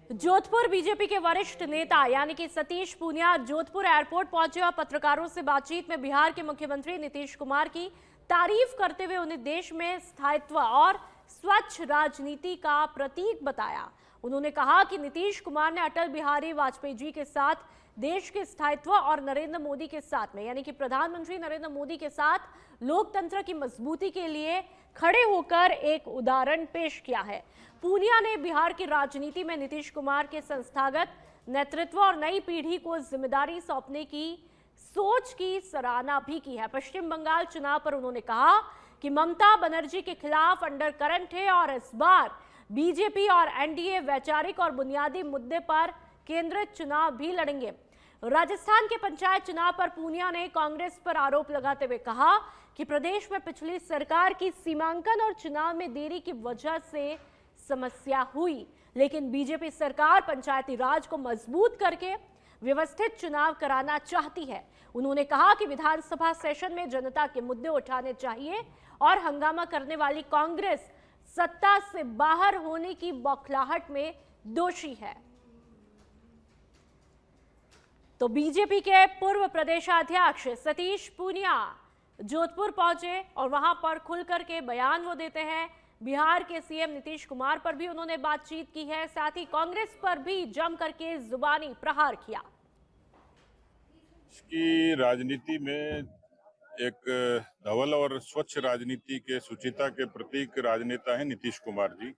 Jodhpur BJP के वरिष्ठ नेता यानी कि सतीश पूनिया जोधपुर एयरपोर्ट पहुंचे और पत्रकारों से बातचीत में बिहार के मुख्यमंत्री नीतीश कुमार की तारीफ करते हुए उन्हें देश में स्थायित्व और स्वच्छ राजनीति का प्रतीक बताया। उन्होंने कहा कि नीतीश कुमार ने अटल बिहारी वाजपेयी जी के साथ देश के स्थायित्व और नरेंद्र मोदी के साथ में यानी कि प्रधानमंत्री नरेंद्र मोदी के साथ लोकतंत्र की मजबूती के लिए खड़े होकर एक उदाहरण पेश किया है। पूनिया ने बिहार की राजनीति में नीतीश कुमार के संस्थागत नेतृत्व और नई पीढ़ी को जिम्मेदारी सौंपने की सोच की सराहना भी की है। पश्चिम बंगाल चुनाव पर उन्होंने कहा कि ममता बनर्जी के खिलाफ अंडर करंट है और इस बार बीजेपी और एनडीए वैचारिक और बुनियादी मुद्दे पर केंद्रित चुनाव भी लड़ेंगे। राजस्थान के पंचायत चुनाव पर पूनिया ने कांग्रेस पर आरोप लगाते हुए कहा कि प्रदेश में पिछली सरकार की सीमांकन और चुनाव में देरी की वजह से समस्या हुई, लेकिन बीजेपी सरकार पंचायती राज को मजबूत करके व्यवस्थित चुनाव कराना चाहती है। उन्होंने कहा कि विधानसभा सेशन में जनता के मुद्दे उठाने चाहिए और हंगामा करने वाली कांग्रेस सत्ता से बाहर होने की बौखलाहट में दोषी है। तो बीजेपी के पूर्व प्रदेशाध्यक्ष सतीश पूनिया जोधपुर पहुंचे और वहां पर खुलकर के बयान वो देते हैं। बिहार के सीएम नीतीश कुमार पर भी उन्होंने बातचीत की है, साथ ही कांग्रेस पर भी जम करके जुबानी प्रहार किया। की राजनीति में एक धवल और स्वच्छ राजनीति के सुचिता के प्रतीक राजनेता है नीतीश कुमार जी।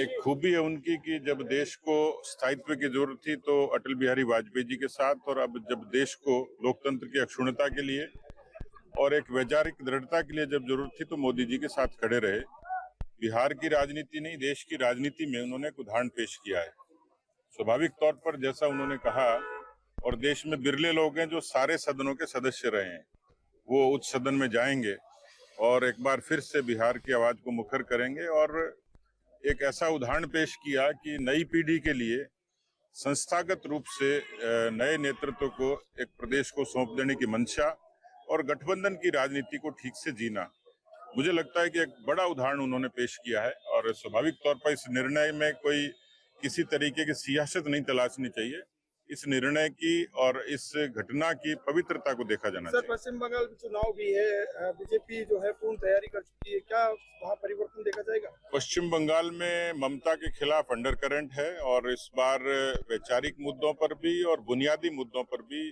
एक खूबी है उनकी कि जब देश को स्थायित्व की जरूरत थी तो अटल बिहारी वाजपेयी जी के साथ, और अब जब देश को लोकतंत्र की अक्षुण्णता के लिए और एक वैचारिक दृढ़ता के लिए जब जरूरत थी तो मोदी जी के साथ खड़े रहे। बिहार की राजनीति नहीं, देश की राजनीति में उन्होंने एक उदाहरण पेश किया है। स्वाभाविक तौर पर जैसा उन्होंने कहा, और देश में बिरले लोग हैं जो सारे सदनों के सदस्य रहे हैं, वो उच्च सदन में जाएंगे और एक बार फिर से बिहार की आवाज को मुखर करेंगे और एक ऐसा उदाहरण पेश किया कि नई पीढ़ी के लिए संस्थागत रूप से नए नेतृत्व को एक प्रदेश को सौंप देने की मंशा और गठबंधन की राजनीति को ठीक से जीना, मुझे लगता है कि एक बड़ा उदाहरण उन्होंने पेश किया है। और स्वाभाविक तौर पर इस निर्णय में कोई किसी तरीके की सियासत नहीं तलाशनी चाहिए। इस निर्णय की और इस घटना की पवित्रता को देखा जाना चाहिए। सर, पश्चिम बंगाल में चुनाव भी है, बीजेपी जो है पूर्ण तैयारी कर चुकी है, क्या वहाँ परिवर्तन देखा जाएगा? पश्चिम बंगाल में ममता के खिलाफ अंडर करंट है और इस बार वैचारिक मुद्दों पर भी और बुनियादी मुद्दों पर भी